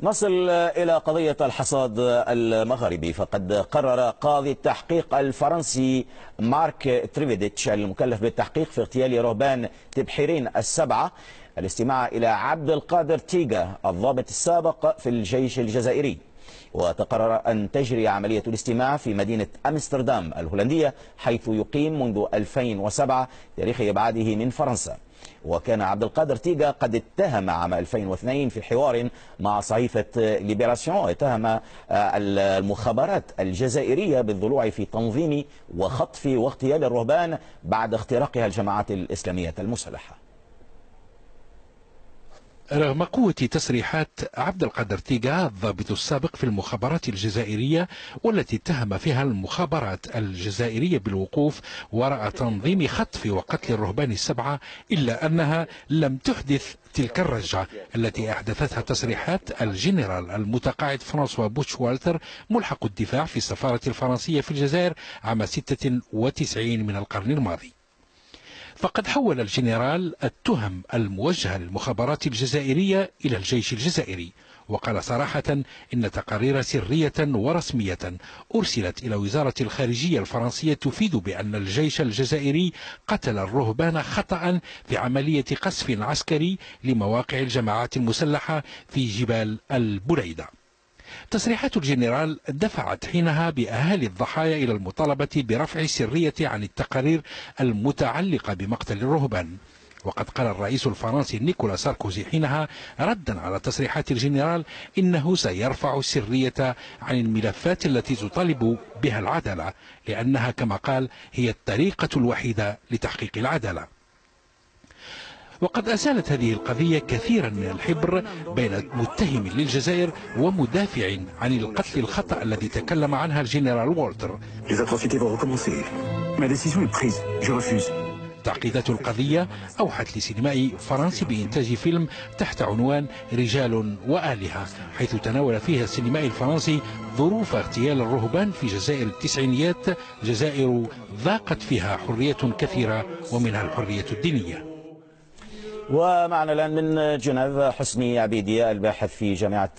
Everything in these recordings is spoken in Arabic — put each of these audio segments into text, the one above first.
نصل إلى قضية الحصاد المغربي، فقد قرر قاضي التحقيق الفرنسي مارك تريفيديتش المكلف بالتحقيق في اغتيال رهبان تبحيرين السبعة الاستماع إلى عبد القادر تيغا الضابط السابق في الجيش الجزائري. وتقرر أن تجري عملية الاستماع في مدينة أمستردام الهولندية، حيث يقيم منذ 2007 تاريخ إبعاده من فرنسا. وكان عبد القادر تيغا قد اتهم عام 2002 في حوار مع صحيفة ليبراسيون، اتهم المخابرات الجزائرية بالضلوع في تنظيم وخطف واغتيال الرهبان بعد اختراقها الجماعات الإسلامية المسلحة. رغم قوة تصريحات عبد القادر تيغا الضابط السابق في المخابرات الجزائرية، والتي اتهم فيها المخابرات الجزائرية بالوقوف وراء تنظيم خطف وقتل الرهبان السبعة، إلا أنها لم تحدث تلك الرجعة التي أحدثتها تصريحات الجنرال المتقاعد فرانسوا بوتش والتر ملحق الدفاع في السفارة الفرنسية في الجزائر عام 96 من القرن الماضي. فقد حول الجنرال التهم الموجهة للمخابرات الجزائرية إلى الجيش الجزائري، وقال صراحة إن تقارير سرية ورسمية أرسلت إلى وزارة الخارجية الفرنسية تفيد بأن الجيش الجزائري قتل الرهبان خطأ في عملية قصف عسكري لمواقع الجماعات المسلحة في جبال البليدة. تصريحات الجنرال دفعت حينها بأهالي الضحايا إلى المطالبة برفع السرية عن التقارير المتعلقة بمقتل الرهبان. وقد قال الرئيس الفرنسي نيكولا ساركوزي حينها ردا على تصريحات الجنرال إنه سيرفع السرية عن الملفات التي تطالب بها العدالة، لأنها كما قال هي الطريقة الوحيدة لتحقيق العدالة. وقد أزالت هذه القضية كثيرا من الحبر بين متهم للجزائر ومدافع عن القتل الخطأ الذي تكلم عنها الجنرال والتر. تعقيدات القضية أوحت لسينمائي فرنسي بإنتاج فيلم تحت عنوان رجال وآلهة، حيث تناول فيها السينمائي الفرنسي ظروف اغتيال الرهبان في جزائر التسعينيات، جزائر ضاقت فيها حرية كثيرة ومنها الحرية الدينية. ومعنا الآن من جنيف حسني عبيدية الباحث في جامعة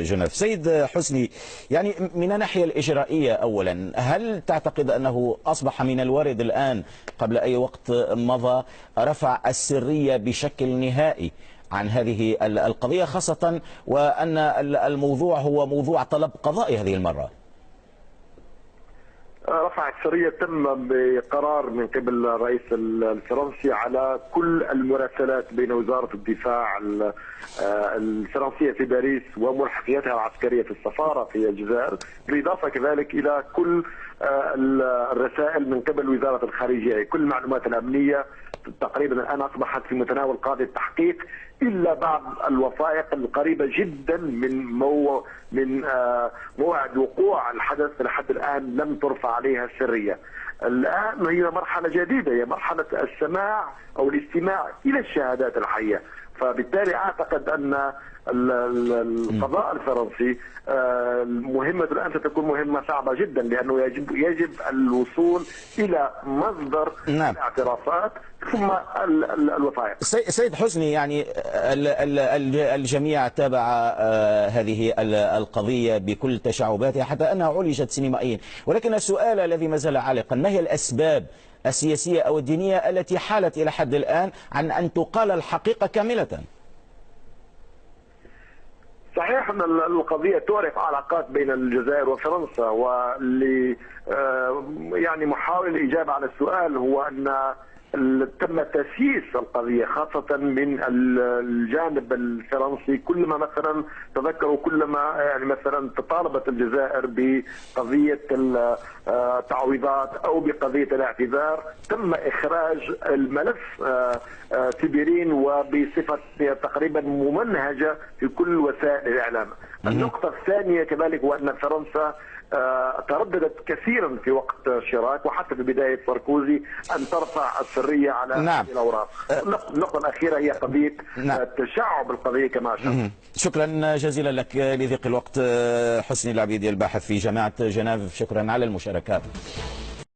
جنيف. سيد حسني، يعني من الناحية الإجرائية أولا، هل تعتقد أنه أصبح من الوارد الآن قبل أي وقت مضى رفع السرية بشكل نهائي عن هذه القضية، خاصة وأن الموضوع هو موضوع طلب قضائي هذه المرة؟ رفع السرية تم بقرار من قبل الرئيس الفرنسي على كل المراسلات بين وزارة الدفاع الفرنسية في باريس وملحقيتها العسكرية في السفارة في الجزائر، بالإضافة كذلك إلى كل الرسائل من قبل وزارة الخارجية. كل المعلومات الأمنية تقريبا الآن أصبحت في متناول قاضي التحقيق، إلا بعض الوثائق القريبة جدا من موعد وقوع الحدث لحد الآن لم ترفع عليها السرية. الآن هي مرحلة جديدة، هي مرحلة السماع أو الاستماع إلى الشهادات الحية. فبالتالي أعتقد أن القضاء الفرنسي مهمة الآن ستكون مهمة صعبة جدا، لأنه يجب الوصول إلى مصدر الاعترافات ثم الوثائق. سيد حسني، يعني الجميع تابع هذه القضية بكل تشعباتها حتى أنها عولجت سينمائيا، ولكن السؤال الذي ما زال عالقا، ما هي الأسباب السياسية أو الدينية التي حالت إلى حد الآن عن أن تقال الحقيقة كاملة؟ صحيح أن القضية تعرف علاقات بين الجزائر وفرنسا، واللي يعني محاول الإجابة على السؤال هو أن تم تسييس القضية خاصة من الجانب الفرنسي. كلما مثلا تذكروا كلما يعني مثلا تطالبت الجزائر بقضية التعويضات أو بقضية الاعتذار، تم إخراج الملف تبرين وبصفة تقريبا ممنهجة في كل وسائل الإعلام. النقطة الثانية كذلك هو أن فرنسا ترددت كثيرا في وقت شراك وحتى في بداية ساركوزي أن ترفع السرية على هذه الأوراق. النقطة الأخيرة هي قضية تشعب القضية كما أشرت. شكرا جزيلا لك لضيق الوقت حسني العبيدي الباحث في جامعة جنيف، شكرا على المشاركة.